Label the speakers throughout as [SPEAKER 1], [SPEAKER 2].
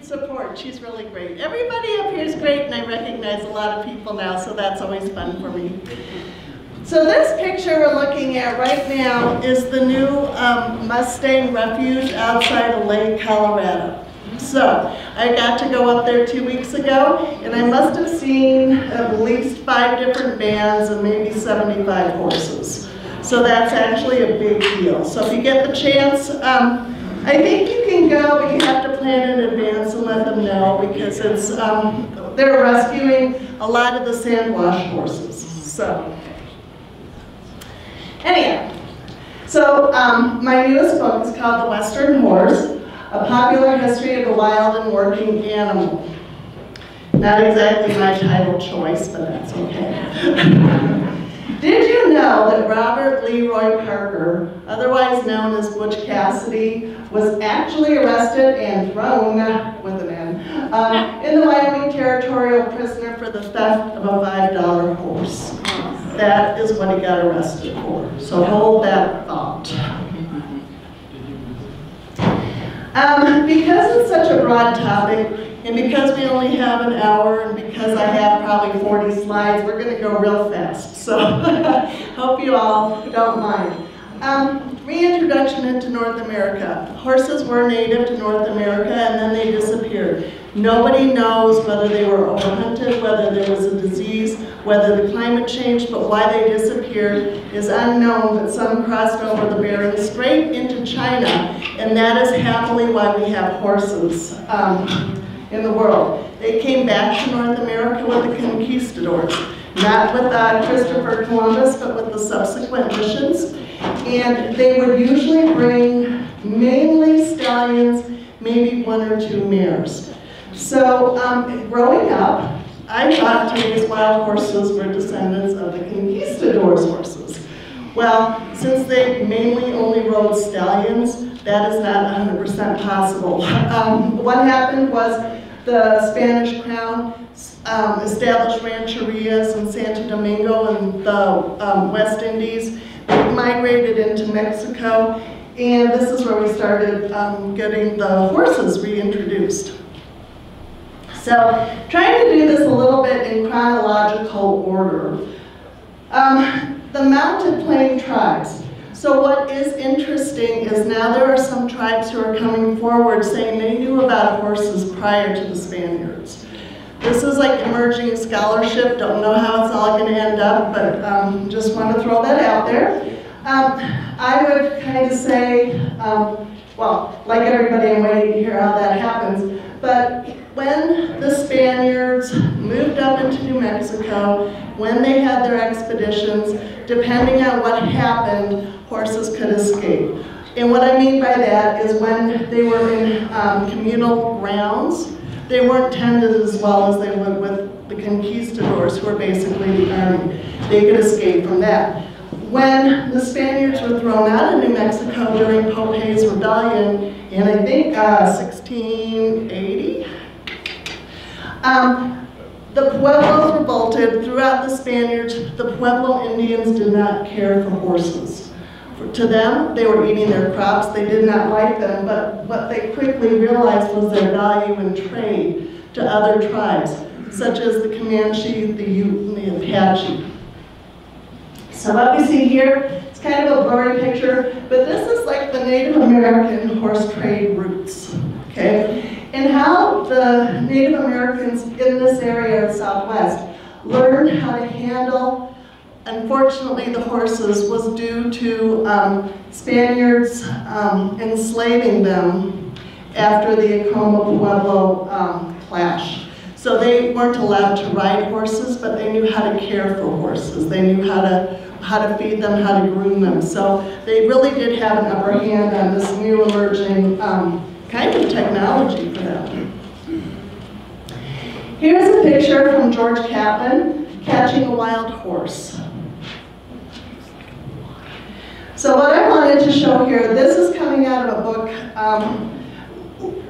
[SPEAKER 1] continued support. She's really great. Everybody up here is great, and I recognize a lot of people now, so that's always fun for me. So this picture we're looking at right now is the new Mustang Refuge outside of Lake, Colorado. So I got to go up there 2 weeks ago, and I must have seen at least 5 different bands and maybe 75 horses. So that's actually a big deal. So if you get the chance, I think you can go, but you have to plan in advance and let them know, because it's they're rescuing a lot of the sand wash horses. So anyhow, so my newest book is called The Western Horse, A Popular History of the Wild and Working Animal. Not exactly my title choice, but that's okay. Did you know that Robert Leroy Parker, otherwise known as Butch Cassidy, was actually arrested and thrown, with an N, in the Wyoming Territorial prisoner for the theft of a $5 horse? That is what he got arrested for. So hold that thought. Because it's such a broad topic, and because we only have an hour, and because I have probably 40 slides, we're going to go real fast. So hope you all don't mind. Reintroduction into North America. Horses were native to North America, and then they disappeared. Nobody knows whether they were overhunted, whether there was a disease, whether the climate changed, but why they disappeared is unknown. But some crossed over the Bering Strait into China, and that is happily why we have horses in the world. They came back to North America with the conquistadors, not with Christopher Columbus, but with the subsequent missions. And they would usually bring mainly stallions, maybe 1 or 2 mares. So growing up, I thought today's wild horses were descendants of the conquistadors' horses. Well, since they mainly only rode stallions, that is not 100% possible. What happened was the Spanish crown established rancherias in Santo Domingo and the West Indies. They migrated into Mexico, and this is where we started getting the horses reintroduced. So, trying to do this a little bit in chronological order. The mounted plain tribes. So what is interesting is now there are some tribes who are coming forward saying they knew about horses prior to the Spaniards. This is like emerging scholarship, don't know how it's all going to end up, but just want to throw that out there. I would kind of say, well, like everybody, I'm waiting to hear how that happens, but when the Spaniards moved up into New Mexico, when they had their expeditions, depending on what happened, horses could escape. And what I mean by that is when they were in communal grounds, they weren't tended as well as they would with the conquistadors, who were basically the army. They could escape from that. When the Spaniards were thrown out of New Mexico during Pope's rebellion in, I think, 1680, the Pueblos revolted. Throughout the Spaniards, the Pueblo Indians did not care for horses. To them, they were eating their crops. They did not like them, but what they quickly realized was their value in trade to other tribes, such as the Comanche, the Ute, and the Apache. So what we see here, it's kind of a blurry picture, but this is like the Native American horse trade routes, okay? And how the Native Americans in this area of the Southwest learned how to handle, unfortunately, the horses was due to Spaniards enslaving them after the Acoma Pueblo clash. So they weren't allowed to ride horses, but they knew how to care for horses. They knew how to feed them, how to groom them. So they really did have an upper hand on this new emerging kind of technology for them. Here's a picture from George Catlin catching a wild horse. So what I wanted to show here, this is coming out of a book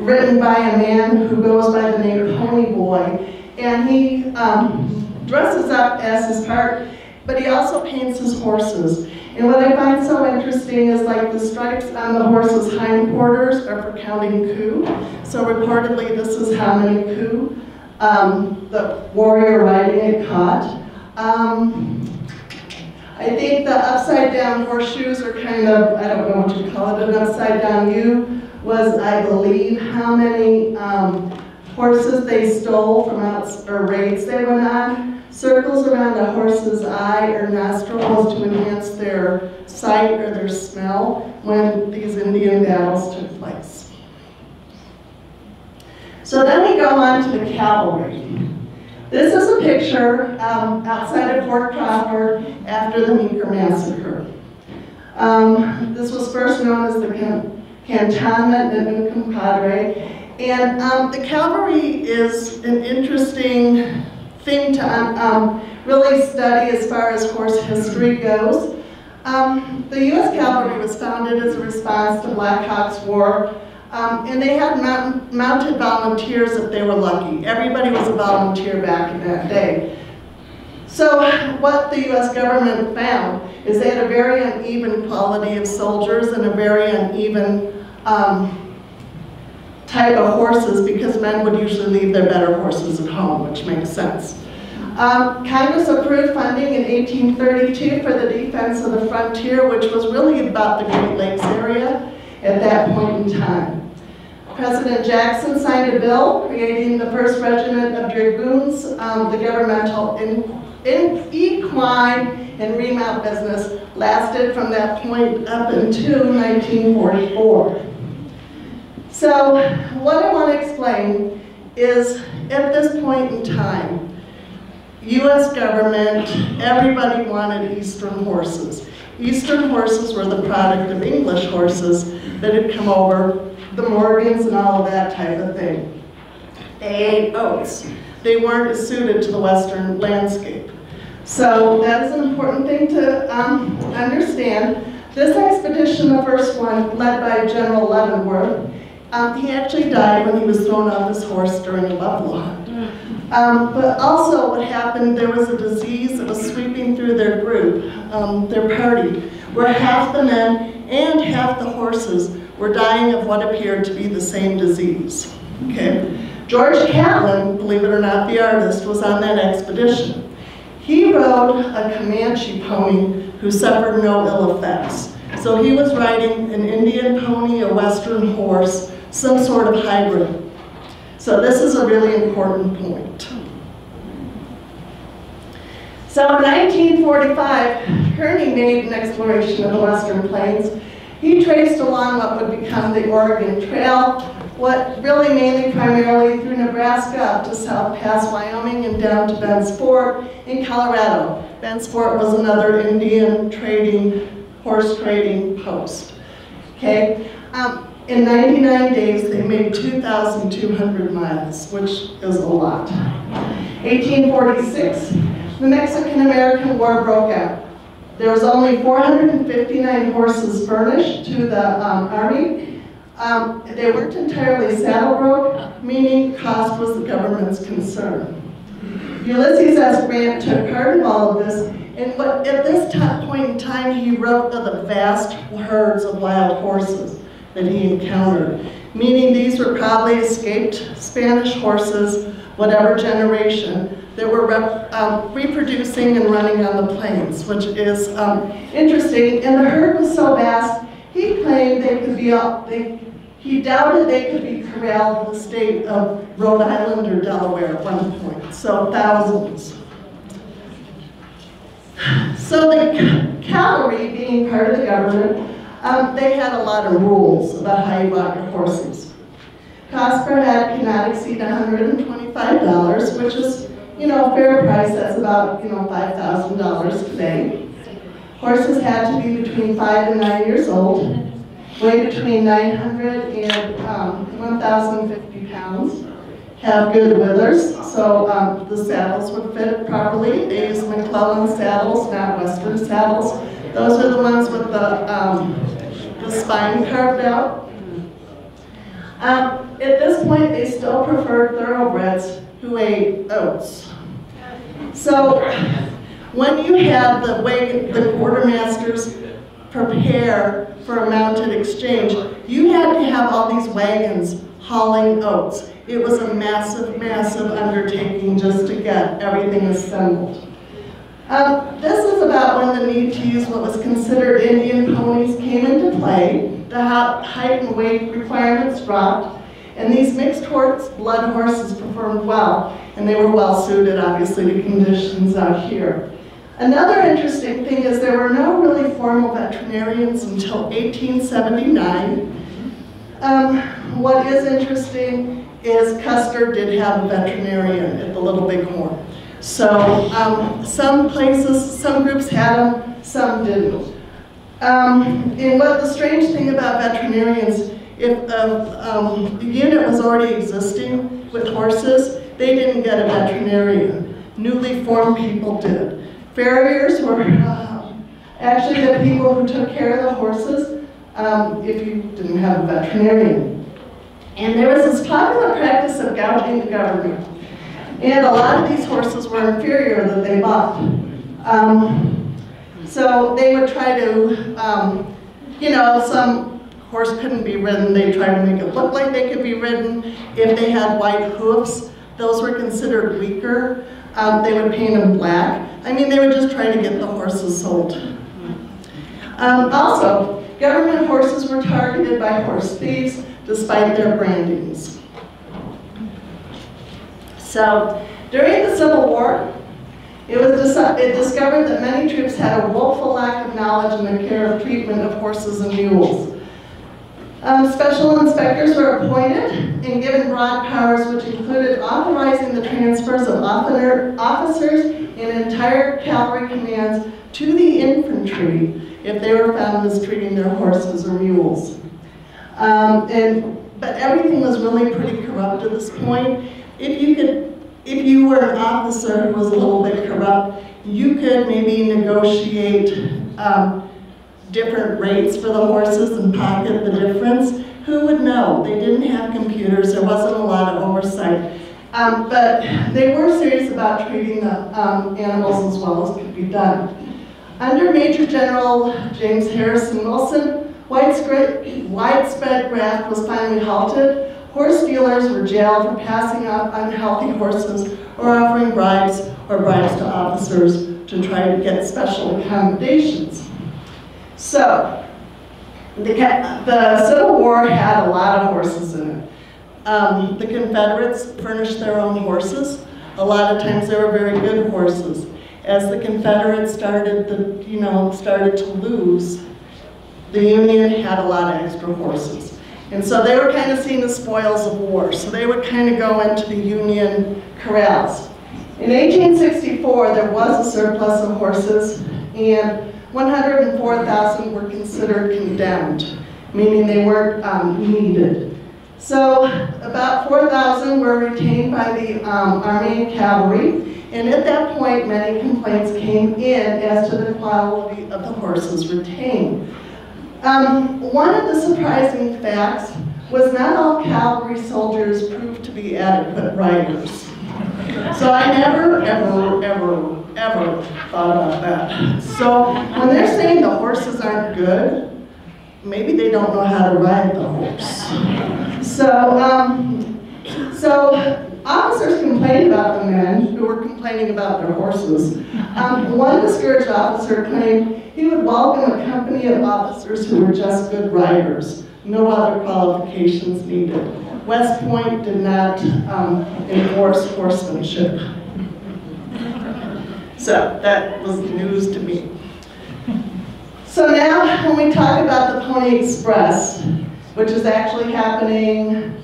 [SPEAKER 1] written by a man who goes by the name of Pony Boy, and he dresses up as his part, but he also paints his horses. And what I find so interesting is like the stripes on the horse's hindquarters are for counting coup. So reportedly this is how many coup the warrior riding it caught. I think the upside down horseshoes are kind of, I don't know what you call it, an upside down U was, I believe, how many horses they stole from or raids they went on. Circles around a horse's eye or nostril was to enhance their sight or their smell when these Indian battles took place. So then we go on to the cavalry. This is a picture outside of Fort Crawford after the Meeker Massacre. This was first known as the Cantonment and Compadre. And the cavalry is an interesting thing to really study as far as horse history goes. The U.S. Cavalry was founded as a response to Black Hawk's War, and they had mounted volunteers if they were lucky. Everybody was a volunteer back in that day. So what the U.S. government found is they had a very uneven quality of soldiers and a very uneven type of horses, because men would usually leave their better horses at home, which makes sense. Congress approved funding in 1832 for the defense of the frontier, which was really about the Great Lakes area at that point in time. President Jackson signed a bill creating the 1st Regiment of Dragoons. The governmental equine and remount business lasted from that point up until 1944. So what I want to explain is, at this point in time, U.S. government, everybody wanted Eastern horses. Eastern horses were the product of English horses that had come over, the Morgans and all of that type of thing. They ate oats. They weren't as suited to the Western landscape. So that is an important thing to understand. This expedition, the first one, led by General Leavenworth, he actually died when he was thrown off his horse during a buffalo hunt. But also what happened, there was a disease that was sweeping through their group, their party, where half the men and half the horses were dying of what appeared to be the same disease. Okay? George Catlin, believe it or not, the artist, was on that expedition. He rode a Comanche pony who suffered no ill effects. So he was riding an Indian pony, a Western horse, some sort of hybrid. So this is a really important point. So in 1945, Kearny made an exploration of the Western Plains. He traced along what would become the Oregon Trail, what really mainly primarily through Nebraska up to South Pass, Wyoming, and down to Bent's Fort in Colorado. Bent's Fort was another Indian trading, horse trading post. Okay. In 99 days, they made 2,200 miles, which is a lot. 1846, the Mexican-American War broke out. There was only 459 horses furnished to the Army. They weren't entirely saddle broke, meaning cost was the government's concern. Ulysses S. Grant took part in all of this, and at this point in time, he wrote of the vast herds of wild horses that he encountered, meaning these were probably escaped Spanish horses, whatever generation, that were reproducing and running on the plains, which is interesting. And the herd was so vast, he claimed they could be he doubted they could be corralled in the state of Rhode Island or Delaware at one point, so thousands. So the cavalry, being part of the government, they had a lot of rules about how you bought your horses. Cost per head cannot exceed $125, which is, a fair price. That's about, $5,000 today. Horses had to be between 5 and 9 years old, weigh between 900 and 1,050 pounds, have good withers, so the saddles would fit properly. They used McClellan saddles, not Western saddles. Those are the ones with the spine carved out. At this point, they still preferred thoroughbreds who ate oats. So when you had the quartermasters prepare for a mounted exchange, you had to have all these wagons hauling oats. It was a massive, massive undertaking just to get everything assembled. This is about when the need to use what was considered Indian ponies came into play. The height and weight requirements dropped, and these mixed blood horses performed well, and they were well suited, obviously, to conditions out here. Another interesting thing is there were no really formal veterinarians until 1879. What is interesting is Custer did have a veterinarian at the Little Bighorn. So some places, some groups had them, some didn't. And what the strange thing about veterinarians, if a unit was already existing with horses, they didn't get a veterinarian. Newly formed people did. Farriers were actually the people who took care of the horses if you didn't have a veterinarian. And there was this popular practice of gouging the government. And a lot of these horses were inferior that they bought. So they would try to, you know, some horse couldn't be ridden, they tried to make it look like they could be ridden. If they had white hoofs, those were considered weaker. They would paint them black. I mean, they would just try to get the horses sold. Also, government horses were targeted by horse thieves despite their brandings. So, during the Civil War, it discovered that many troops had a woeful lack of knowledge in the care of treatment of horses and mules. Special inspectors were appointed and given broad powers, which included authorizing the transfers of officers and entire cavalry commands to the infantry if they were found mistreating their horses or mules. But everything was really pretty corrupt at this point. If you were an officer who was a little bit corrupt, you could maybe negotiate different rates for the horses and pocket the difference. Who would know? They didn't have computers, there wasn't a lot of oversight. But they were serious about treating the animals as well as could be done. Under Major General James Harrison Wilson, widespread graft was finally halted. Horse dealers were jailed for passing up unhealthy horses or offering bribes to officers to try to get special accommodations. So, the Civil War had a lot of horses in it. The Confederates furnished their own horses. A lot of times they were very good horses. As the Confederates started to lose, the Union had a lot of extra horses. And so they were kind of seen as spoils of war. So they would kind of go into the Union corrals. In 1864, there was a surplus of horses, and 104,000 were considered condemned, meaning they weren't needed. So about 4,000 were retained by the Army and Cavalry, and at that point many complaints came in as to the quality of the horses retained. One of the surprising facts was not all cavalry soldiers proved to be adequate riders. So I never, ever, ever, ever thought about that. So when they're saying the horses aren't good, maybe they don't know how to ride the horse. So officers complained about the men who were complaining about their horses. One discouraged officer claimed he would welcome a company of officers who were just good riders, no other qualifications needed. West Point did not enforce horsemanship. So that was news to me. So now when we talk about the Pony Express, which is actually happening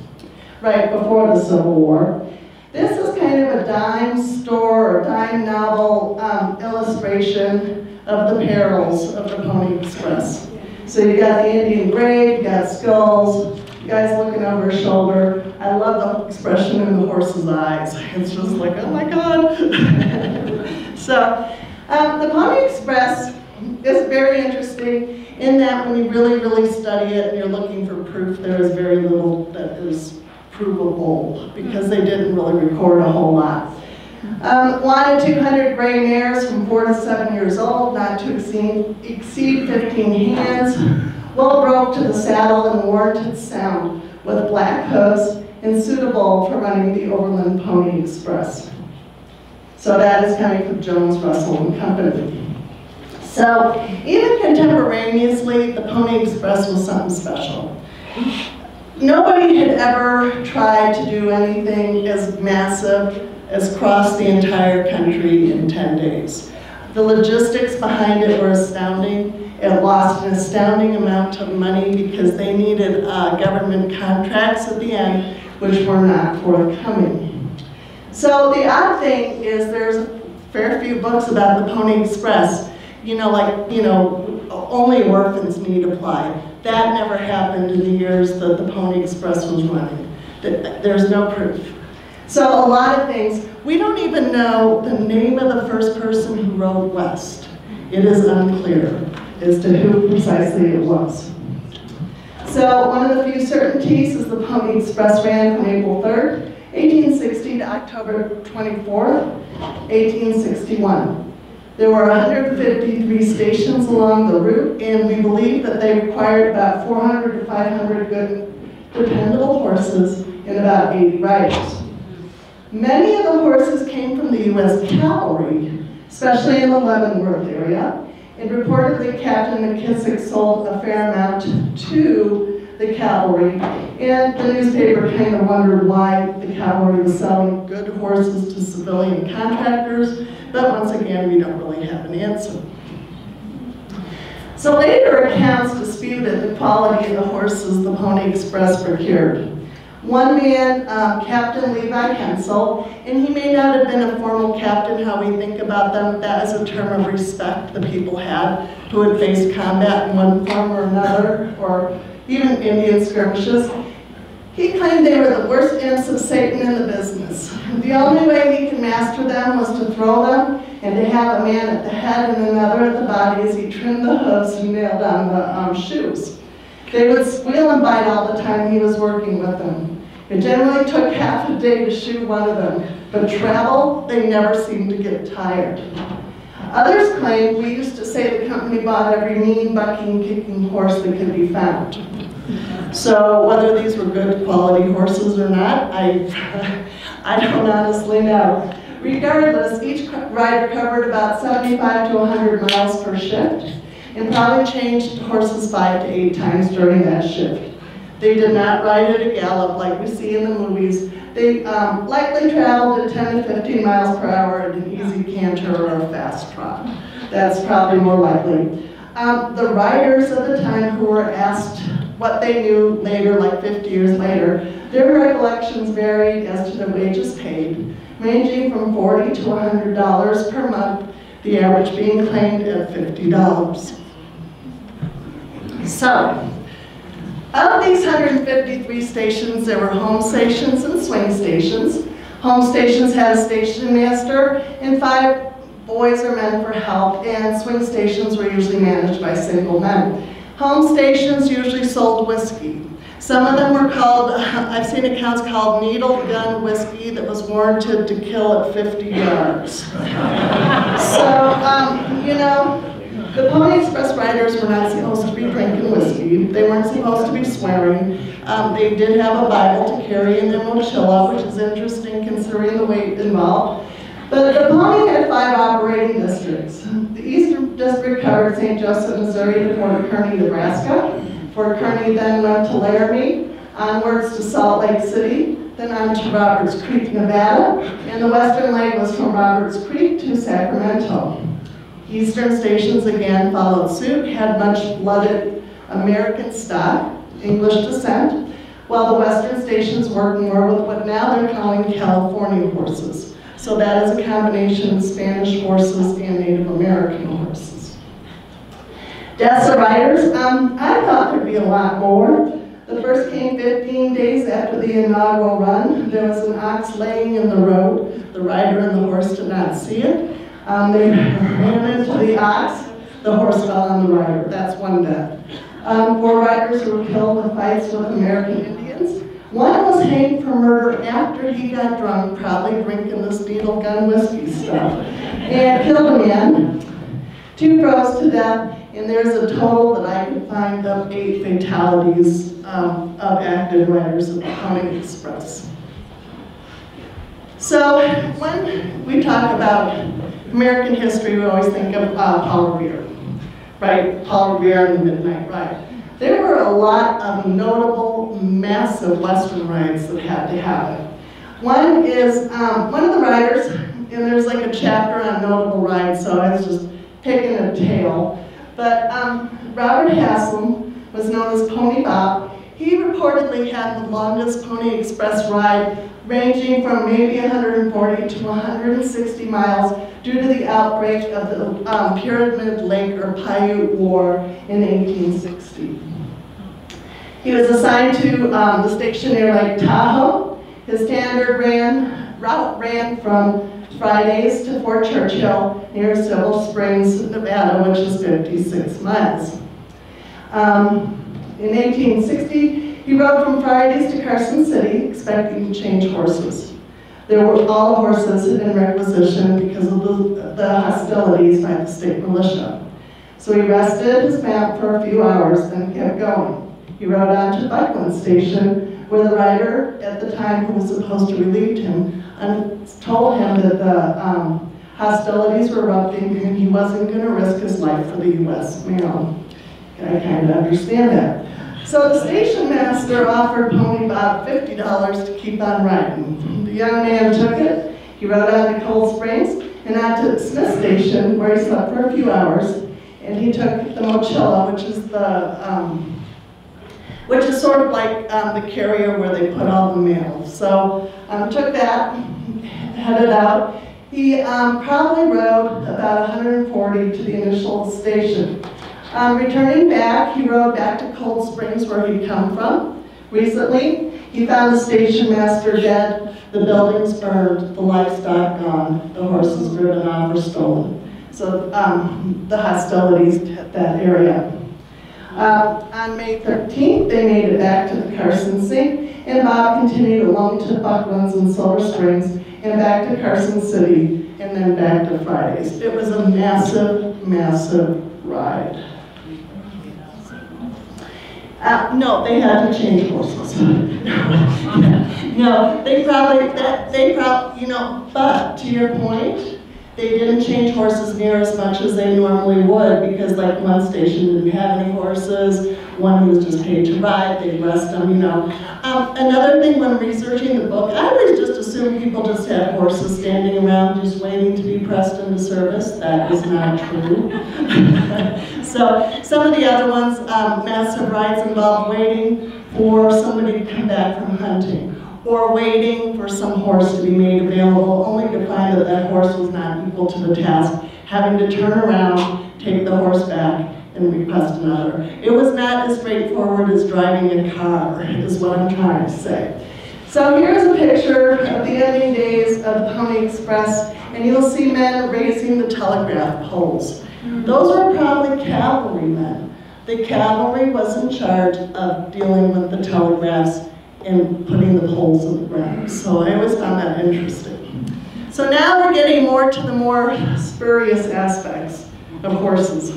[SPEAKER 1] right before the Civil War, this is kind of a dime store or dime novel illustration of the perils of the Pony Express. So you got the Indian grave, you got skulls, you guys looking over his shoulder. I love the expression in the horse's eyes. It's just like, oh my God. So the Pony Express is very interesting in that when you really, really study it and you're looking for proof, there is very little that is provable because they didn't really record a whole lot. Wanted 200 gray mares from 4 to 7 years old, not to exceed 15 hands, well broke to the saddle and warranted sound, with black hooves and suitable for running the Overland Pony Express. So that is coming from Jones, Russell and Company. So even contemporaneously, the Pony Express was something special. Nobody had ever tried to do anything as massive as cross the entire country in 10 days. The logistics behind it were astounding. It lost an astounding amount of money because they needed government contracts at the end, which were not forthcoming. So the odd thing is there's a fair few books about the Pony Express. Only orphans need apply. That never happened in the years that the Pony Express was running. There's no proof. So a lot of things, we don't even know the name of the first person who rode west. It is unclear as to who precisely it was. So one of the few certainties is the Pony Express ran from April 3rd, 1860 to October 24th, 1861. There were 153 stations along the route, and we believe that they required about 400 to 500 good, dependable horses and about 80 riders. Many of the horses came from the U.S. cavalry, especially in the Leavenworth area, and reportedly Captain McKissick sold a fair amount to the cavalry, and the newspaper kind of wondered why the cavalry was selling good horses to civilian contractors, but once again, we don't really have an answer. So later accounts disputed the quality of the horses the Pony Express procured. One man, Captain Levi Hensel, and he may not have been a formal captain, how we think about them, that is a term of respect the people had who had faced combat in one form or another, or even Indian skirmishes. He claimed they were the worst imps of Satan in the business. The only way he could master them was to throw them and to have a man at the head and another at the body as he trimmed the hooves and nailed on the shoes. They would squeal and bite all the time he was working with them. It generally took half a day to shoe one of them, but travel, they never seemed to get tired. Others claimed we used to say the company bought every mean, bucking, kicking horse that could be found. So whether these were good quality horses or not, I don't honestly know. Regardless, each rider covered about 75 to 100 miles per shift and probably changed horses 5 to 8 times during that shift. They did not ride at a gallop like we see in the movies. They likely traveled at 10 to 15 miles per hour at an easy canter or a fast trot. That's probably more likely. The riders at the time who were asked what they knew later, like 50 years later, their recollections varied as to the wages paid, ranging from $40 to $100 per month, the average being claimed at $50. So, of these 153 stations, there were home stations and swing stations. Home stations had a station master and 5 boys or men for help, and swing stations were usually managed by single men. Home stations usually sold whiskey. Some of them were called, I've seen accounts called needle gun whiskey that was warranted to kill at 50 yards. So, the Pony Express riders were not supposed to be drinking whiskey. They weren't supposed to be swearing. They did have a Bible to carry in their mochila, which is interesting considering the weight involved. But the Pony had 5 operating districts. The Eastern District covered St. Joseph, Missouri to Fort Kearny, Nebraska. Fort Kearny then went to Laramie, onwards to Salt Lake City, then on to Roberts Creek, Nevada, and the western leg was from Roberts Creek to Sacramento. Eastern stations again followed suit, had much-blooded American stock, English descent, while the western stations worked more with what now they're calling California horses. So that is a combination of Spanish horses and Native American horses. Deaths of riders, I thought there'd be a lot more. The first came 15 days after the inaugural run. There was an ox laying in the road. The rider and the horse did not see it. They ran into the ox. The horse fell on the rider. That's one death. 4 riders were killed in fights with American Indians. One was hanged for murder after he got drunk, probably drinking this needle gun whiskey stuff, and killed a man. 2 froze to death, and there's a total that I could find of 8 fatalities of active riders of the Pony Express. So when we talk about American history, we always think of Paul Revere, right? Paul Revere and the Midnight Ride. There were a lot of notable, massive Western rides that had to happen. One is, one of the riders, and there's like a chapter on notable rides, so I was just picking a tail. But Robert Haslam was known as Pony Bob. He reportedly had the longest Pony Express ride, ranging from maybe 140 to 160 miles due to the outbreak of the Pyramid Lake or Paiute War in 1860. He was assigned to the station near Lake Tahoe. His standard route ran from Fridays to Fort Churchill near Silver Springs, Nevada, which is 56 miles. In 1860, he rode from Fridays to Carson City, expecting to change horses. There were all the horses in requisition because of the hostilities by the state militia. So he rested his mount for a few hours and kept going. He rode on to Buckland Station, where the rider at the time who was supposed to relieve him told him that the hostilities were erupting and he wasn't going to risk his life for the U.S. mail. I kind of understand that. So the station master offered Pony Bob $50 to keep on riding. The young man took it. He rode on to Cold Springs and on to Smith Station, where he slept for a few hours. And he took the mochila, which is sort of like the carrier where they put all the mail. So took that, headed out. He probably rode about 140 to the initial station. Returning back, he rode back to Cold Springs, where he'd come from. Recently, he found the station master dead, the buildings burned, the livestock gone, the horses driven off or stolen. So the hostilities hit that area. On May 13th, they made it back to the Carson Sea, and Bob continued along to Bucklands and Silver Springs, and back to Carson City, and then back to Fridays. It was a massive, massive ride. No, they had to change horses. No, they probably, you know, but to your point, they didn't change horses near as much as they normally would, because like one station didn't have any horses, one was just paid to ride, they'd rest them, you know. Another thing when researching the book, I always just assumed people just had horses standing around just waiting to be pressed into service. That is not true. So some of the other ones, massive rides involved waiting for somebody to come back from hunting, or waiting for some horse to be made available, only to find that that horse was not equal to the task, having to turn around, take the horse back, and request another. It was not as straightforward as driving a car, is what I'm trying to say. So here's a picture of the ending days of the Pony Express, and you'll see men raising the telegraph poles. Those were probably cavalrymen. The cavalry was in charge of dealing with the telegraphs and putting the poles in the ground. So I always found that interesting. So now we're getting more to the more spurious aspects of horses.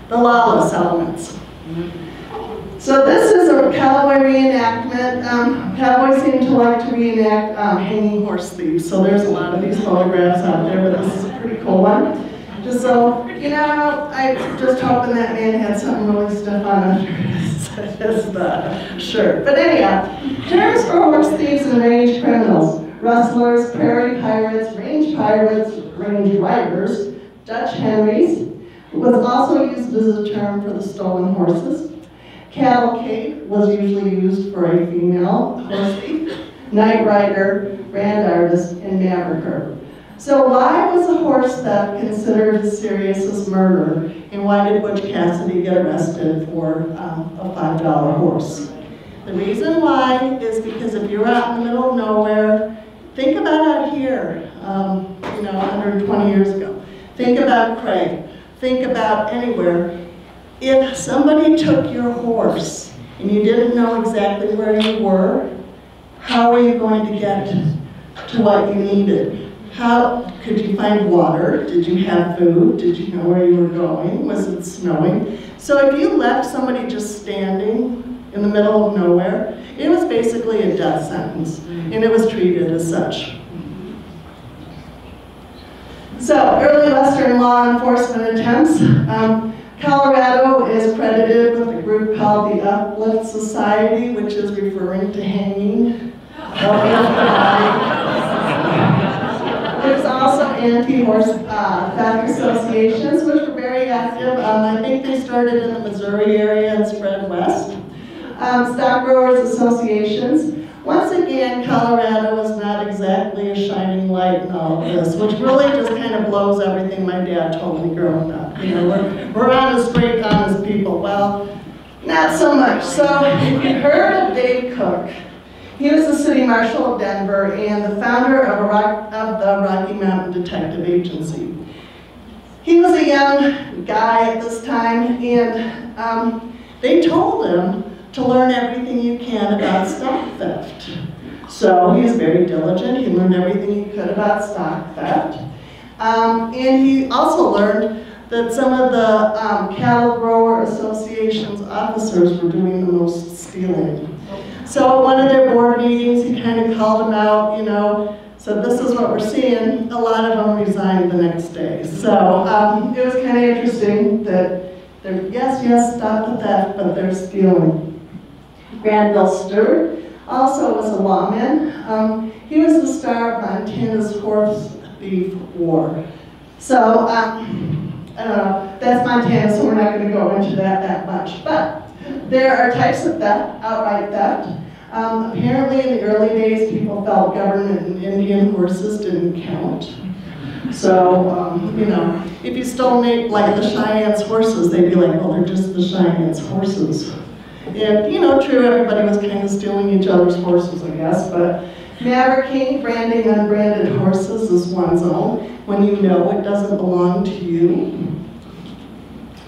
[SPEAKER 1] The lawless elements. So this is a cowboy reenactment. Cowboys seem to like to reenact hanging horse thieves. So there's a lot of these photographs out there, but this is a pretty cool one. Just so, you know, I just hoping that man had something really stiff on under his shirt. But anyhow, terms for horse thieves and range criminals: rustlers, prairie pirates, range riders, Dutch Henrys. It was also used as a term for the stolen horses. Cavalcade was usually used for a female horse thief. Night rider, brand artist, and mavericker. So why was a horse theft considered as serious as murder, and why did Butch Cassidy get arrested for a $5 horse? The reason why is because if you're out in the middle of nowhere, think about out here, you know, 120 years ago. Think about Craig. Think about anywhere. If somebody took your horse and you didn't know exactly where you were, how were you going to get to what you needed? How could you find water? Did you have food? Did you know where you were going? Was it snowing? So if you left somebody just standing in the middle of nowhere, it was basically a death sentence, and it was treated as such. So, early Western law enforcement attempts. Colorado is credited with a group called the Uplift Society, which is referring to hanging. There's also anti-horse theft associations, which were very active. I think they started in the Missouri area and spread west. Stock growers associations. Once again, Colorado is not exactly a shining light in all of this, which really just kind of blows everything my dad told me growing up. You know, we're honest, straight, honest people. Well, not so much. So if you heard of Dave Cook, he was the city marshal of Denver and the founder of the Rocky Mountain Detective Agency. He was a young guy at this time, and they told him to learn everything you can about stock theft. So he was very diligent. He learned everything he could about stock theft. And he also learned that some of the cattle grower association's officers were doing the most stealing. So at one of their board meetings, he kind of called them out, you know, said, this is what we're seeing. A lot of them resigned the next day. So it was kind of interesting that they're, yes, stop the theft, but they're stealing. Granville Stewart also was a lawman. He was the star of Montana's horse thief war. So, I don't know, that's Montana, so we're not going to go into that much. But there are types of theft, outright theft. Apparently in the early days, people felt government and Indian horses didn't count. So, you know, if you stole like the Cheyenne's horses, they'd be like, well, they're just the Cheyenne's horses. And, you know, true, everybody was kind of stealing each other's horses, I guess, but mavericking, branding unbranded horses is one zone when you know it doesn't belong to you,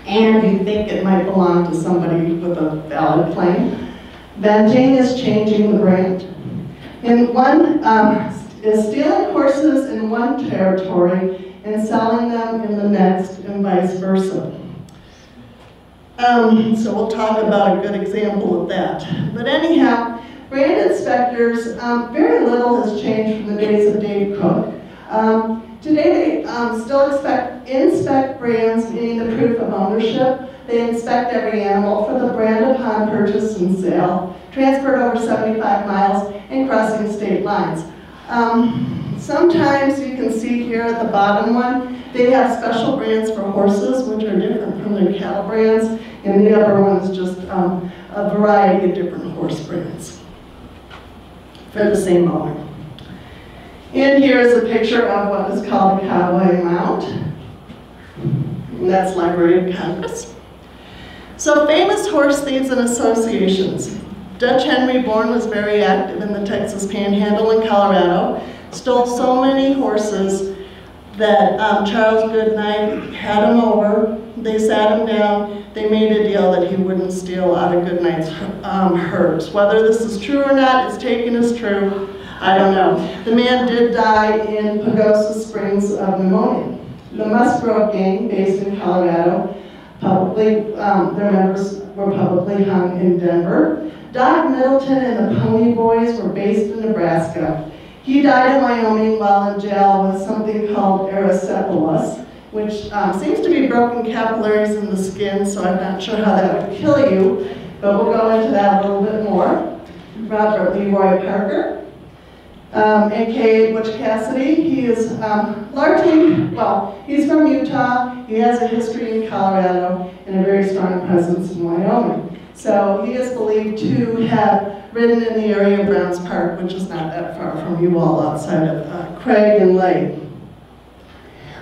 [SPEAKER 1] and you think it might belong to somebody with a valid claim. Venting is changing the brand. And one is stealing horses in one territory and selling them in the next, and vice versa. So we'll talk about a good example of that. But anyhow, brand inspectors, very little has changed from the days of Dave Cook. Today they still inspect brands, meaning the proof of ownership. They inspect every animal for the brand upon purchase and sale, transport over 75 miles, and crossing state lines. Sometimes you can see here at the bottom one, they have special brands for horses, which are different from their cattle brands, and the upper one is just a variety of different horse brands for the same owner. And here is a picture of what is called a cowboy mount, and that's Library of Congress. So famous horse thieves and associations. Dutch Henry Bourne was very active in the Texas Panhandle in Colorado, stole so many horses that Charles Goodnight had him over. They sat him down. They made a deal that he wouldn't steal out of Goodnight's herds. Whether this is true or not, it's taken as true, I don't know. The man did die in Pagosa Springs of pneumonia. The Musgrove Gang, based in Colorado, their members were publicly hung in Denver. Doc Middleton and the Pony Boys were based in Nebraska. He died in Wyoming while in jail with something called erysipelas, which seems to be broken capillaries in the skin, so I'm not sure how that would kill you, but we'll go into that a little bit more. Robert Leroy Parker, a.k.a. Butch Cassidy. He is largely, well, he's from Utah. He has a history in Colorado and a very strong presence in Wyoming. So he is believed to have ridden in the area of Browns Park, which is not that far from you all outside of Craig and Lake.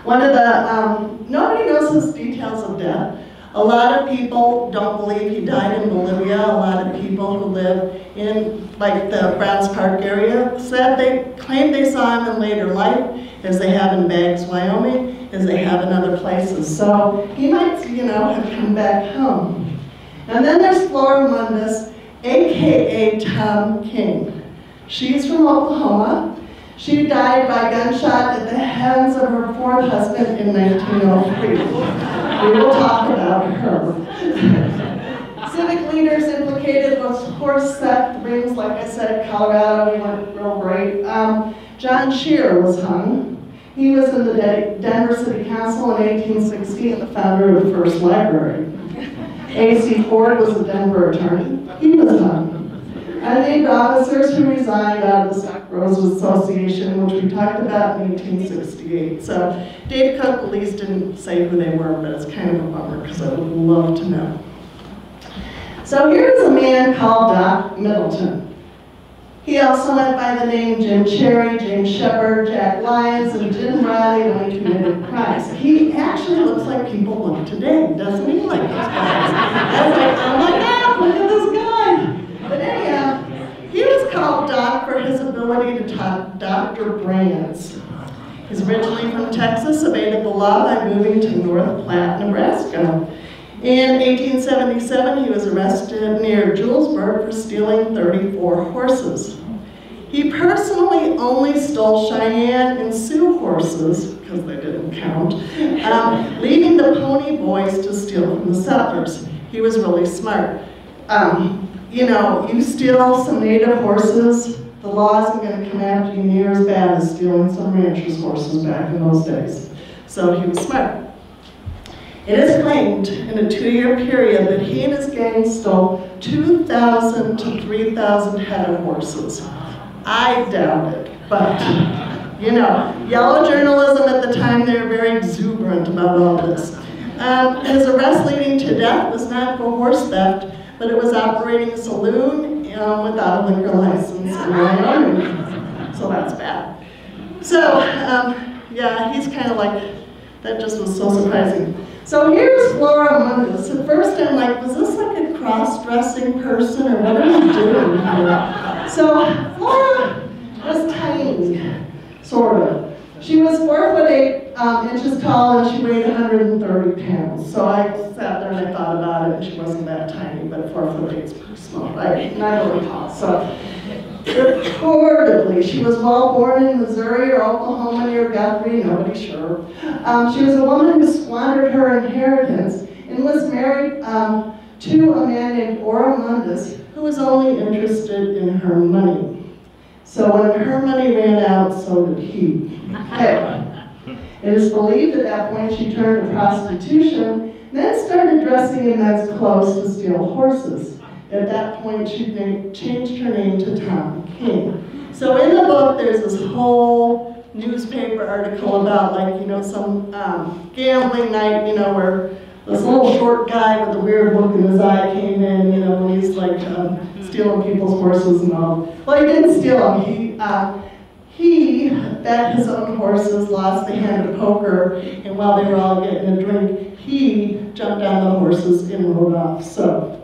[SPEAKER 1] One of the, nobody knows his details of death. A lot of people don't believe he died in Bolivia. A lot of people who live in like the Browns Park area said they claimed they saw him in later life, as they have in Baggs, Wyoming, as they have in other places. So he might, you know, have come back home. And then there's Flora Mundus. AKA Tom King. She's from Oklahoma. She died by gunshot at the hands of her fourth husband in 1903. We will talk about her. Civic leaders implicated was horse theft rings, like I said, Colorado, we went real great. John Shear was hung. He was in the Denver City Council in 1860 and the founder of the first library. A.C. Ford was a Denver attorney. He was hung. Unnamed officers who resigned out of the Stock Growers Association, which we talked about in 1868. So Dave Cook at least didn't say who they were, but it's kind of a bummer because I would love to know. So here's a man called Doc Middleton. He also went by the name Jim Cherry, James Shepard, Jack Lyons, and Jim Riley when he committed crimes. He actually looks like people look today, doesn't he? Like those guys. I was like, oh my God, look at this guy. But anyhow, he was called Doc for his ability to talk Dr. Brands. He's originally from Texas, evaded the law by moving to North Platte, Nebraska. In 1877, he was arrested near Julesburg for stealing 34 horses. He personally only stole Cheyenne and Sioux horses, because they didn't count, leaving the pony boys to steal from the settlers. He was really smart. You know, you steal some native horses, the law isn't going to come after you near as bad as stealing some ranchers' horses back in those days. So he was smart. It is claimed in a 2-year period that he and his gang stole 2,000 to 3,000 head of horses. I doubt it, but you know, yellow journalism at the time, they were very exuberant about all this. His arrest leading to death was not for horse theft, but it was operating a saloon without a liquor license in Wyoming. So that's bad. So, yeah, he's kind of like, that just was so surprising. So here's Flora Mundus. At first I'm like, was this like a cross-dressing person or what are you doing here? So Flora was tiny, sort of. She was 4 foot 8 inches tall and she weighed 130 pounds. So I sat there and I thought about it and she wasn't that tiny, but 4 foot 8 is pretty small, right? Not really tall. So reportedly, she was well born in Missouri or Oklahoma near Guthrie, nobody's sure. She was a woman who squandered her inheritance and was married to a man named Ora Mundus, who was only interested in her money. So when her money ran out, so did he. Okay. It is believed at that point she turned to prostitution, then started dressing in men's clothes to steal horses. At that point, she changed her name to Tom King. So in the book, there's this whole newspaper article about, like, you know, some gambling night, you know, where this little short guy with a weird look in his eye came in, you know, when he's like stealing people's horses and all. Well, he didn't steal them. He bet his own horses, lost the hand of poker, and while they were all getting a drink, he jumped on the horses and rode off. So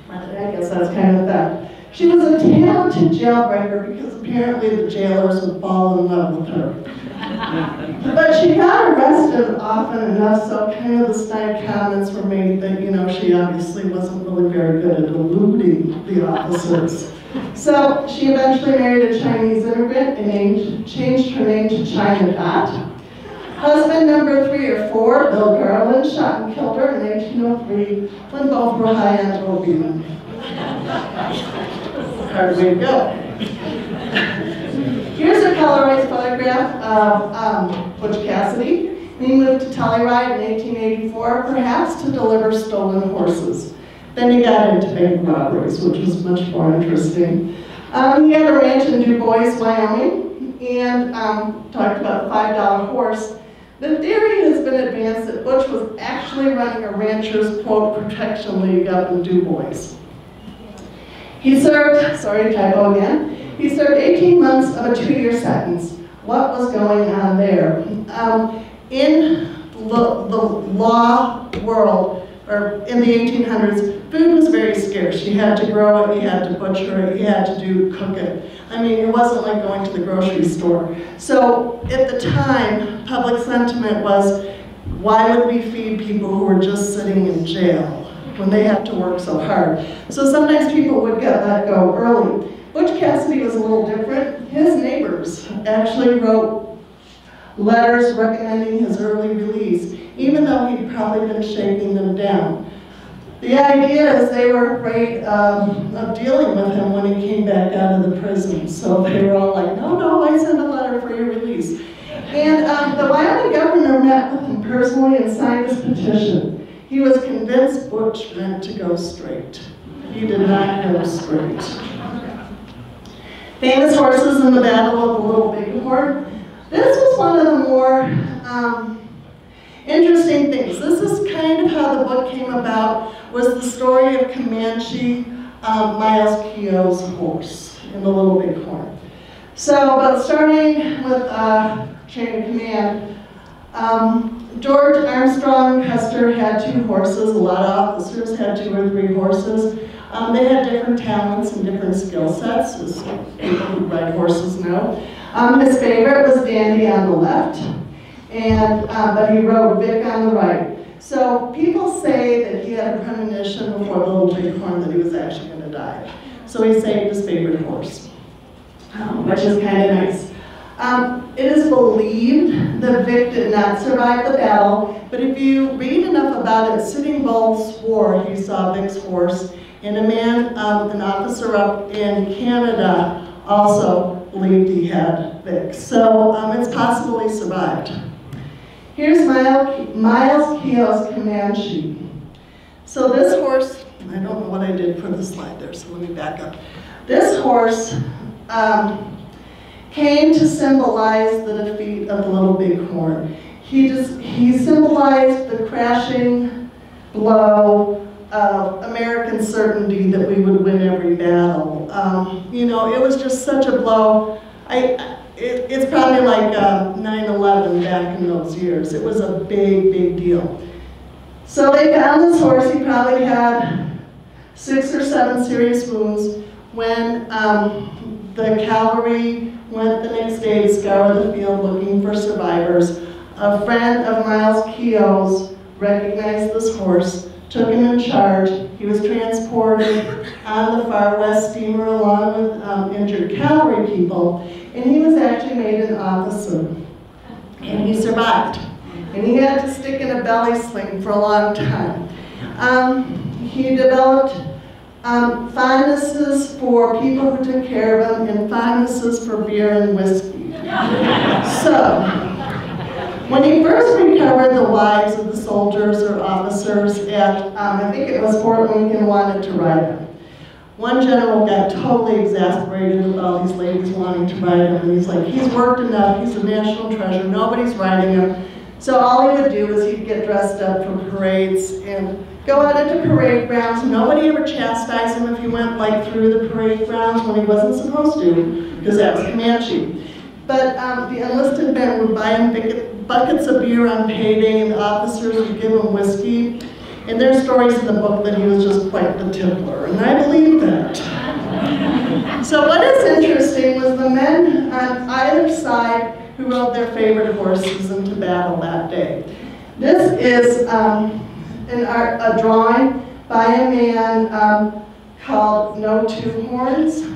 [SPEAKER 1] I guess that's kind of that. She was a talented jailbreaker because apparently the jailers would fall in love with her. But she got arrested often enough, so kind of the snide comments were made that, you know, she obviously wasn't really very good at eluding the officers. So she eventually married a Chinese immigrant and changed her name to China Dot. Husband number 3 or 4, Bill Garland, shot and killed her in 1803 when both were high on opium. Hard way to go. Here's a Polaroid photograph of Butch Cassidy. He moved to Telluride in 1884, perhaps to deliver stolen horses. Then he got into bank robberies, which was much more interesting. He had a ranch in Du Bois, Wyoming, and talked about a $5 horse. The theory has been advanced that Butch was actually running a rancher's, quote, protection league up in Du Bois. He served, sorry, typo again, he served 18 months of a 2-year sentence. What was going on there? In the law world, or in the 1800s, food was very scarce. You had to grow it, you had to butcher it, you had to cook it. I mean, it wasn't like going to the grocery store. So at the time, public sentiment was, why would we feed people who were just sitting in jail? when they had to work so hard. So sometimes people would get let go early. Butch Cassidy was a little different. His neighbors actually wrote letters recommending his early release, even though he'd probably been shaking them down. The idea is they were afraid of dealing with him when he came back out of the prison. So they were all like, no, I sent a letter for your release. And the Wyoming governor met with him personally and signed his petition. He was convinced Butch meant to go straight. He did not go straight. Famous horses in the Battle of the Little Bighorn. This was one of the more interesting things. This is kind of how the book came about, was the story of Comanche Miles Keogh's horse in the Little Bighorn. So, but starting with chain of command, George Armstrong Custer had 2 horses. A lot of officers had 2 or 3 horses. They had different talents and different skill sets, as people who ride horses know. His favorite was Dandy on the left, and but he rode Vic on the right. So people say that he had a premonition before the Little Bighorn that he was actually going to die. So he saved his favorite horse, which is kind of nice. It is believed that Vic did not survive the battle, but if you read enough about it, Sitting Bull swore he saw Vic's horse, and a man, an officer up in Canada, also believed he had Vic. So it's possible he survived. Here's Miles Keogh's Comanche. So this horse, I don't know what I did for the slide there, so let me back up. This horse came to symbolize the defeat of the Little Bighorn. He symbolized the crashing blow of American certainty that we would win every battle. You know, it was just such a blow. It's probably like 9/11 back in those years. It was a big, big deal. So they found this horse. He probably had 6 or 7 serious wounds. When the cavalry went the next day to scour the field looking for survivors, a friend of Miles Keogh's recognized this horse, took him in charge. He was transported on the Far West steamer along with injured cavalry people, and he was actually made an officer, and he survived. And he had to stick in a belly sling for a long time. He developed fondnesses for people who took care of him and fondnesses for beer and whiskey. So, when he first recovered the wives of the soldiers or officers at, I think it was Fort Lincoln, wanted to ride him. One general got totally exasperated with all these ladies wanting to ride him, and he's like, he's worked enough, he's a national treasure, nobody's riding him. So all he would do is he'd get dressed up for parades and go out into parade grounds. Nobody ever chastised him if he went like through the parade grounds when he wasn't supposed to, because that was Comanche. But the enlisted men would buy him buckets of beer on payday, and the officers would give him whiskey. And there's stories in the book that he was just quite the tippler, and I believe that. So what is interesting was the men on either side who rode their favorite horses into battle that day. This is a drawing by a man called No Two Horns.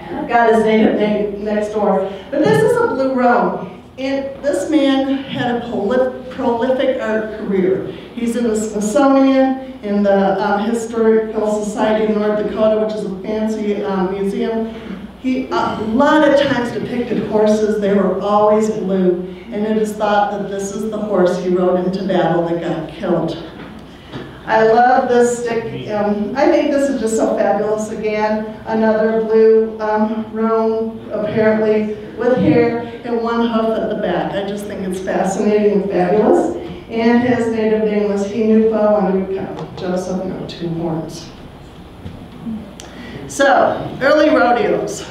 [SPEAKER 1] I've got his name next door. But this is a blue roan. And this man had a prolific art career. He's in the Smithsonian, in the Historical Society of North Dakota, which is a fancy museum. He a lot of times depicted horses. They were always blue, and it is thought that this is the horse he rode into battle that got killed. I love this stick. I think this is just so fabulous. Again, another blue roan, apparently, with hair and one hoof at the back. I just think it's fascinating and fabulous. And his native name was Hinufo Anuka, Joseph No Two Horns. So, early rodeos,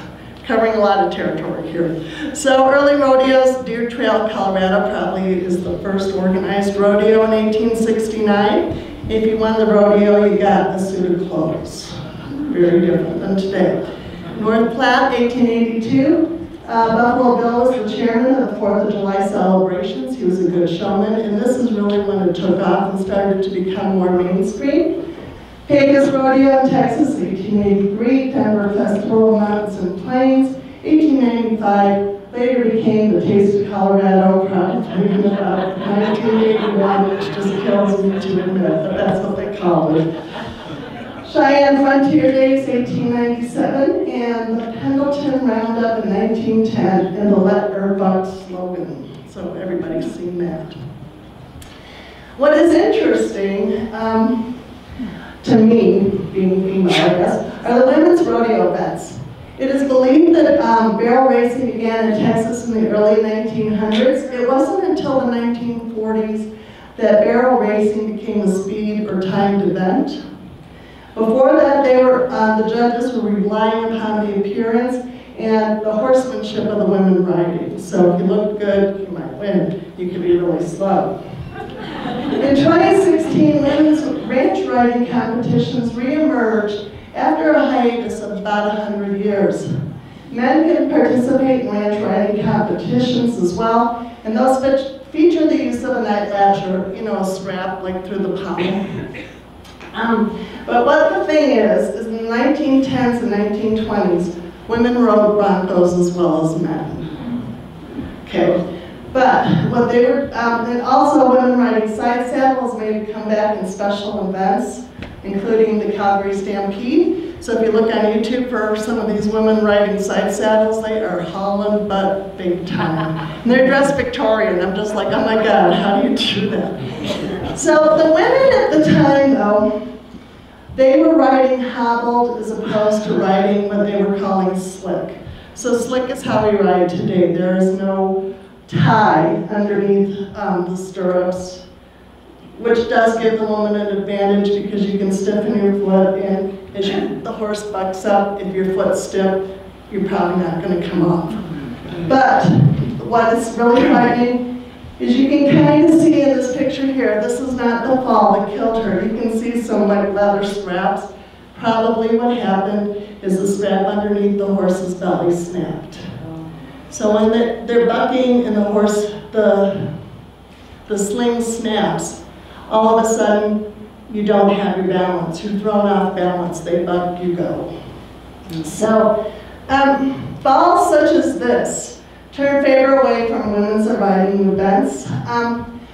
[SPEAKER 1] covering a lot of territory here. So, early rodeos, Deer Trail, Colorado probably is the first organized rodeo in 1869. If you won the rodeo, you got a suit of clothes. Very different than today. North Platte, 1882. Buffalo Bill was the chairman of the 4th of July celebrations. He was a good showman, and this is really when it took off and started to become more mainstream. Pecos Rodeo in Texas, 1883, Denver Festival of Mountains and Plains, 1895, later became the Taste of Colorado, probably in about 1981, which just kills me to admit, but that's what they called it. Cheyenne Frontier Days, 1897, and the Pendleton Roundup in 1910, and the Let Her Buck slogan. So everybody's seen that. What is interesting, to me, being female, I guess, are the women's rodeo events. It is believed that barrel racing began in Texas in the early 1900s. It wasn't until the 1940s that barrel racing became a speed or timed event. Before that, the judges were relying upon the appearance and the horsemanship of the women riding. So if you look good, you might win. You could be really slow. In 2016, women's ranch riding competitions re-emerged after a hiatus of about 100 years. Men can participate in ranch riding competitions as well, and those feature the use of a night latch or, a strap like through the pommel. But what the thing is in the 1910s and 1920s, women rode broncos as well as men. Okay. But what they were, and also women riding side saddles made a comeback in special events, including the Calgary Stampede. So if you look on YouTube for some of these women riding side saddles, they are hauling butt big time. And they're dressed Victorian. I'm just like, oh my God, how do you do that? So the women at the time, though, they were riding hobbled as opposed to riding what they were calling slick. So slick is how we ride today. There is no tie underneath the stirrups, which does give the woman an advantage because you can stiffen your foot, and as the horse bucks up, if your foot's stiff, you're probably not going to come off. But what is really frightening is you can kind of see in this picture here, this is not the fall that killed her. You can see some like leather straps. Probably what happened is the strap underneath the horse's belly snapped. So when they're bucking and the horse, the sling snaps, all of a sudden you don't have your balance. You're thrown off balance. They buck, you go. So falls such as this turn favor away from women's riding events.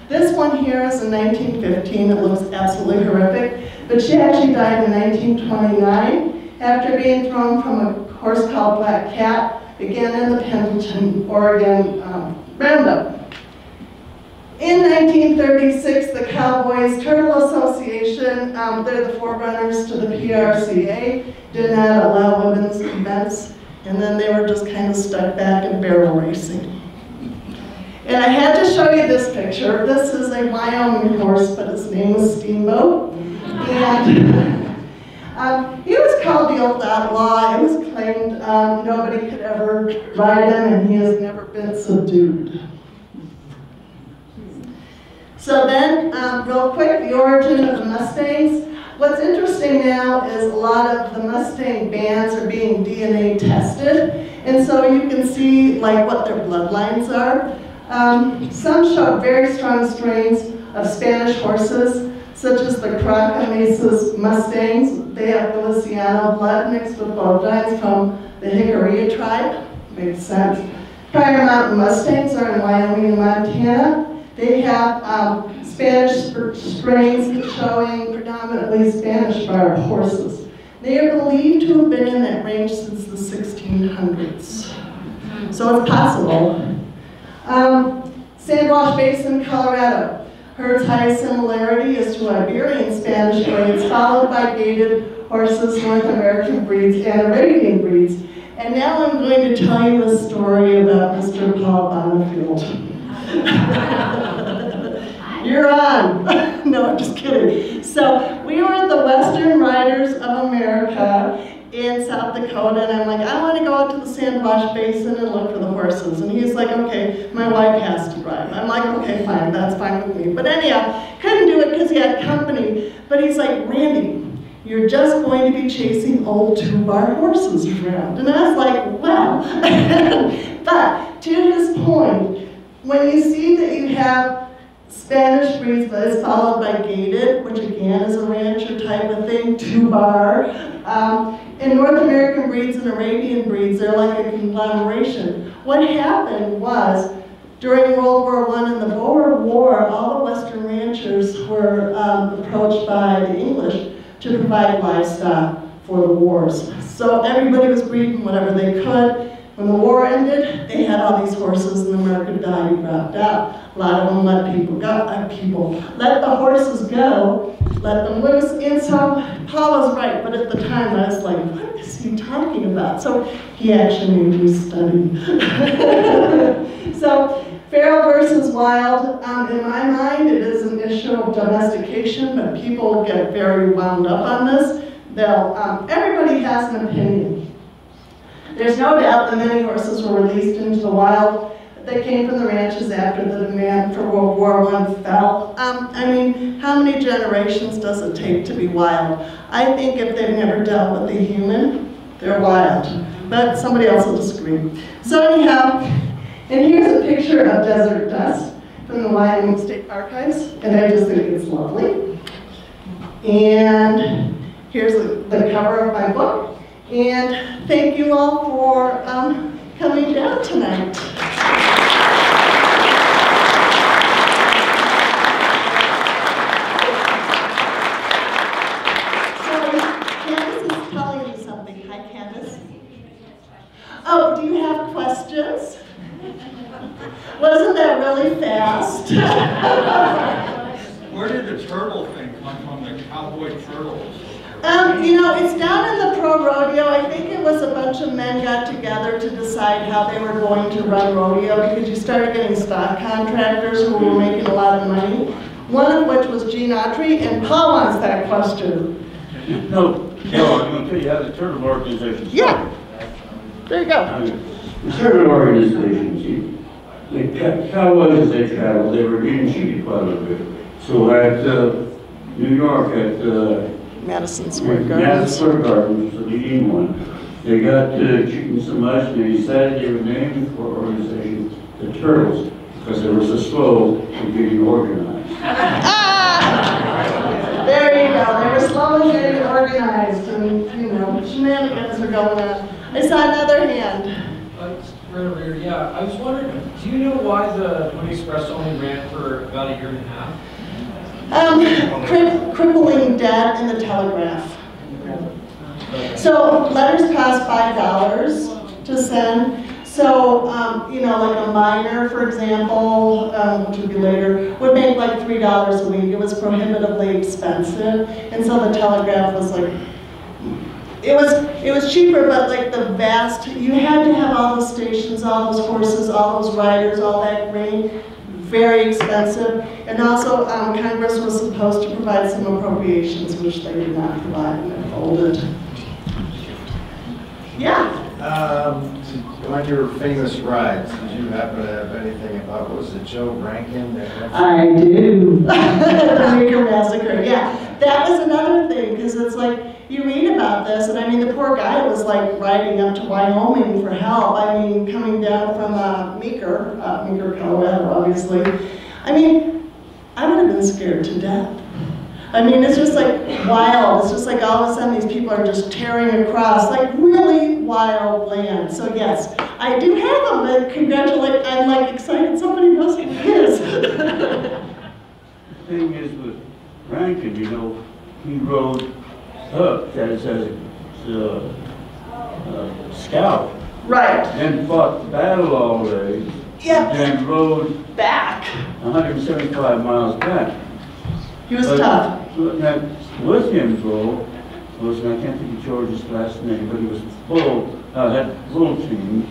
[SPEAKER 1] This one here is in 1915. It looks absolutely horrific, but she actually died in 1929 after being thrown from a horse called Black Cat, again in the Pendleton, Oregon Roundup. In 1936, the Cowboys Turtle Association, they're the forerunners to the PRCA, did not allow women's events, and then they were just kind of stuck back in barrel racing. And I had to show you this picture. This is a Wyoming horse, but his name was Steamboat. And he was called the old outlaw. It was claimed nobody could ever ride him, and he has never been subdued. So then, real quick, the origin of the Mustangs. What's interesting now is a lot of the Mustang bands are being DNA tested, and so you can see like what their bloodlines are. Some show very strong strains of Spanish horses, such as the Caraca Mesas Mustangs. They have Feliciano blood mixed with bovines from the Jicarilla tribe. Makes sense. Prior Mountain Mustangs are in Wyoming and Montana. They have Spanish strains showing predominantly Spanish bar horses. They are believed to have been in that range since the 1600s. So it's possible. Sandwash Basin, Colorado. Herd's highest similarity is to Iberian Spanish breeds, followed by gaited horses, North American breeds, and Arabian breeds. And now I'm going to tell you a story about Mr. Paul Bonifield. You're on. No, I'm just kidding. So we were the Western Riders of America in South Dakota, and I'm like, I want to go out to the Sandwash Basin and look for the horses. And he's like, okay, my wife has to ride. I'm like, okay, fine, that's fine with me. But anyhow, couldn't do it because he had company. But he's like, Randy, you're just going to be chasing old two-bar horses around. And I was like, well. But to his point, when you see that you have Spanish breeds, but it's followed by gated, which again is a rancher type of thing, two-bar. And North American breeds and Arabian breeds, they're like a conglomeration. What happened was, during World War I and the Boer War, all the Western ranchers were approached by the English to provide livestock for the wars. So everybody was breeding whatever they could. When the war ended, they had all these horses and the market value dropped out. A lot of them let let the horses go, let them loose. And so Paul was right, but at the time I was like, what is he talking about? So he actually made me study. So feral versus wild, in my mind, it is an issue of domestication, but people get very wound up on this. Everybody has an opinion. There's no doubt that many horses were released into the wild. They came from the ranches after the demand for World War I fell. I mean, how many generations does it take to be wild? I think if they've never dealt with the human, they're wild. But somebody else will disagree. So anyhow, and here's a picture of desert dust from the Wyoming State Archives, and I just think it's lovely. And here's the cover of my book. And thank you all for coming down tonight. So Candace is telling you something. Hi, Candace. Oh, do you have questions? Wasn't that really fast?
[SPEAKER 2] Where did the turtle thing come from, the cowboy turtles?
[SPEAKER 1] You know, it's down in the pro rodeo. I think it was a bunch of men got together to decide how they were going to run rodeo, because you started getting stock contractors who were making a lot of money. One of which was Gene Autry, and Paul wants that question.
[SPEAKER 3] No, I'm going to tell you how the turtle organization started.
[SPEAKER 1] Yeah, there you go.
[SPEAKER 3] The turtle organization, the cowboys as they traveled, they were being cheated quite a little bit. So at New York, at
[SPEAKER 1] Madison Square Gardens.
[SPEAKER 3] Madison Square Gardens was the leading one. They got cheating so much, and they decided they would name the organization the Turtles, because they were so slow in getting organized.
[SPEAKER 1] There you go. They were slow in getting organized, and you know, shenanigans are going on. I saw another hand.
[SPEAKER 4] Right over here. Yeah, I was wondering, do you know why the Pony Express only ran for about a year and a half?
[SPEAKER 1] Crippling debt in the telegraph. So letters cost $5 to send. So, you know, like a miner, for example, which would be later, would make like $3 a week. It was prohibitively expensive. And so the telegraph was like, it was cheaper, but like the vast, you had to have all those stations, all those horses, all those riders, all that grain. Very expensive, and also Congress was supposed to provide some appropriations, which they did not provide, and they folded. Yeah?
[SPEAKER 5] On your famous rides, did you happen to have anything about, was it Joe Rankin?
[SPEAKER 1] I do. The Meeker Massacre, yeah. That was another thing, because it's like, you read about this, and I mean, the poor guy was like riding up to Wyoming for help. I mean, coming down from Meeker, Colorado, obviously. I mean, I would have been scared to death. I mean, it's just like wild. It's just like all of a sudden these people are just tearing across, like really wild land. So yes, I do have them, but congratulate, I'm like excited somebody knows who it is.
[SPEAKER 3] The thing is with Rankin, you know, he rode up as a scout.
[SPEAKER 1] Right.
[SPEAKER 3] And fought the battle all day.
[SPEAKER 1] Yep.
[SPEAKER 3] And rode
[SPEAKER 1] Back.
[SPEAKER 3] 175 miles back.
[SPEAKER 1] He was tough.
[SPEAKER 3] Now, with him, though, was, and I can't think of George's last name, but he was that little team.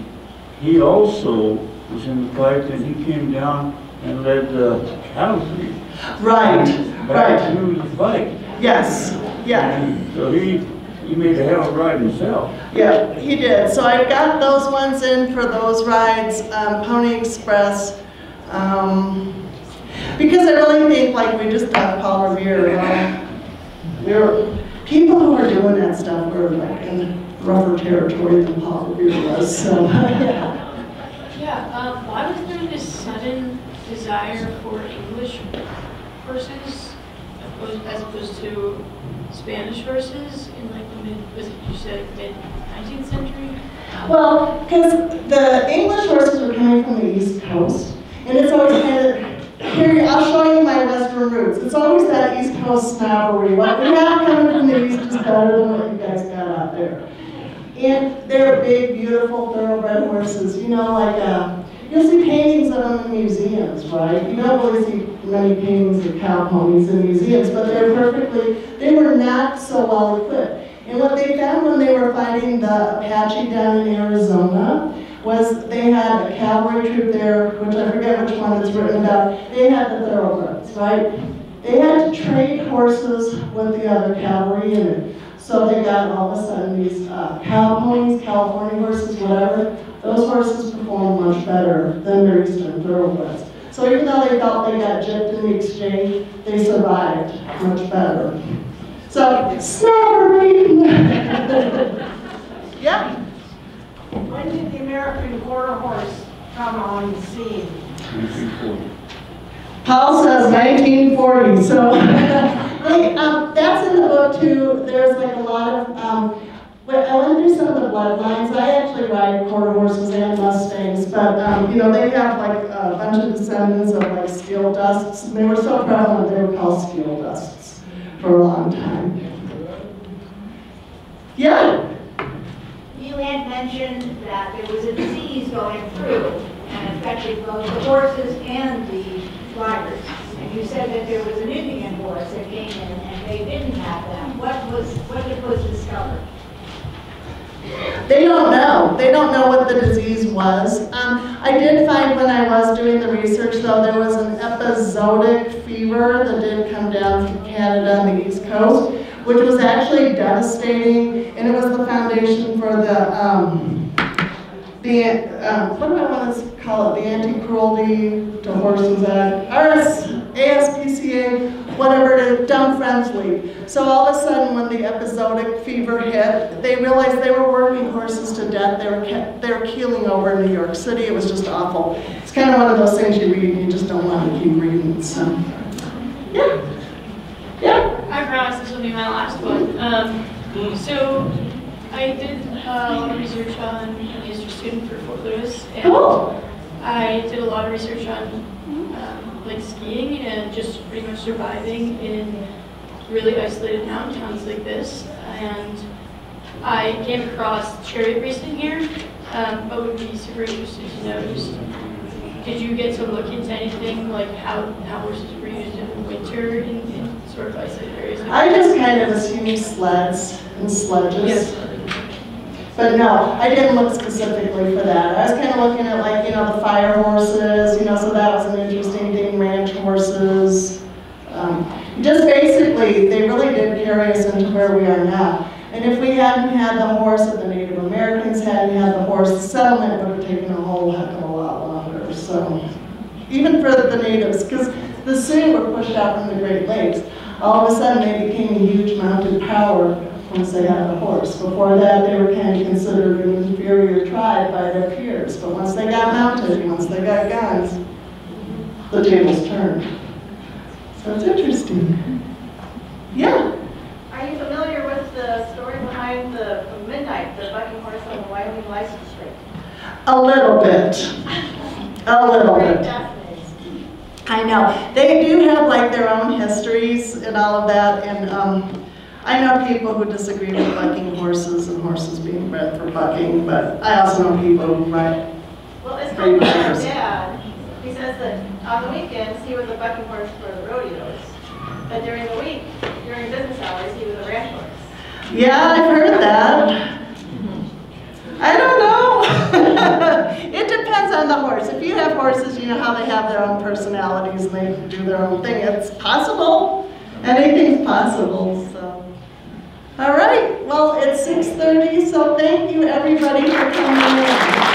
[SPEAKER 3] He also was in the fight, and he came down and led the cavalry.
[SPEAKER 1] Right.
[SPEAKER 3] Back to the fight.
[SPEAKER 1] Yes. Yeah.
[SPEAKER 3] And so he made a hell of a ride himself.
[SPEAKER 1] Yeah, he did. So I've got those ones in for those rides, Pony Express. Because I really think, like we just got Paul Revere, people who are doing that stuff were like in rougher territory than Paul Revere was. So yeah.
[SPEAKER 6] Yeah. Why was there this sudden desire for English horses as opposed to Spanish horses in like the you said mid-19th century?
[SPEAKER 1] Well, because the English horses were coming from the East Coast, and it's always kind of, here, I'll show you my Western roots. It's always that East Coast snobbery. What we have coming from the East is better than what you guys got out there. And they're big, beautiful, thoroughbred horses. You know, like, you'll see paintings of them in museums, right? You don't really see many paintings of cow ponies in museums, but they were not so well equipped. And what they found when they were fighting the Apache down in Arizona was they had a cavalry troop there, which I forget which one it's written about. They had the thoroughbreds, right? They had to trade horses with the other cavalry in it. So they got all of a sudden these cow ponies, California horses, whatever. Those horses performed much better than their eastern thoroughbreds. So even though they felt they got gypped in the exchange, they survived much better. So, snobbery! Yeah?
[SPEAKER 7] When did the American quarter horse come on the scene?
[SPEAKER 3] 1940.
[SPEAKER 1] Paul says 1940, so that's in the book too. There's like a lot of, I went through some of the bloodlines. I actually ride quarter horses and Mustangs, but you know, they have like a bunch of descendants of like steel dusts, and they were so prevalent they were called steel dusts for a long time. Yeah?
[SPEAKER 8] You had mentioned that there was a disease going through and affected both the horses and the riders. And you said that there was an Indian horse that came in and they didn't have that. What was discovered?
[SPEAKER 1] They don't know. They don't know what the disease was. I did find when I was doing the research, though, there was an episodic fever that did come down from Canada on the East Coast, which was actually devastating, and it was the foundation for what do I want to call it? The Anti-Cruelty to Horses Act, ASPCA, whatever, to Dumb Friends League. So all of a sudden, when the episodic fever hit, they realized they were working horses to death. They were keeling over in New York City. It was just awful. It's kind of one of those things you read and you just don't want to keep reading. So, yeah. Yeah.
[SPEAKER 6] I promise this will be my last one. So I did a lot of research on, I'm a history student for Fort Lewis, and
[SPEAKER 1] Cool.
[SPEAKER 6] I did a lot of research on like skiing and just pretty much surviving in really isolated mountain towns like this. And I came across chariot racing here, but would be super interested to know, just, did you get to look into anything like how horses were used in the winter in sort of isolated areas?
[SPEAKER 1] I just kind of assumed sleds and sledges.
[SPEAKER 6] Yes.
[SPEAKER 1] But no, I didn't look specifically for that. I was kind of looking at, like, you know, the fire horses, you know, so that was an interesting thing, ranch horses. Just basically, they really did carry us into where we are now. And if we hadn't had the horse, if the Native Americans hadn't had the horse, the settlement would have taken a whole heck of a lot longer. So, even for the natives, because the Sioux were pushed out from the Great Lakes, all of a sudden they became a huge mounted power once they had the horse. Before that, they were kind of considered an inferior tribe by their peers. But once they got mounted, once they got guns, the tables turned. So it's interesting. Yeah?
[SPEAKER 7] Are you familiar with the story behind the Midnight, the bucking horse on the Wyoming license plate?
[SPEAKER 1] A little bit. A little bit. I know. They do have like their own histories and all of that, and I know people who disagree with bucking horses and horses being bred for bucking, but I also know people who ride.
[SPEAKER 7] Well, it's called my dad. He says that on the weekends he was a bucking horse for the rodeos, but during the week, during business hours, he was a ranch horse.
[SPEAKER 1] Yeah, I've heard that. I don't know. It depends on the horse. If you have horses, you know how they have their own personalities and they do their own thing. It's possible. Anything's possible. So, all right. Well, it's 6:30, so thank you everybody for coming in.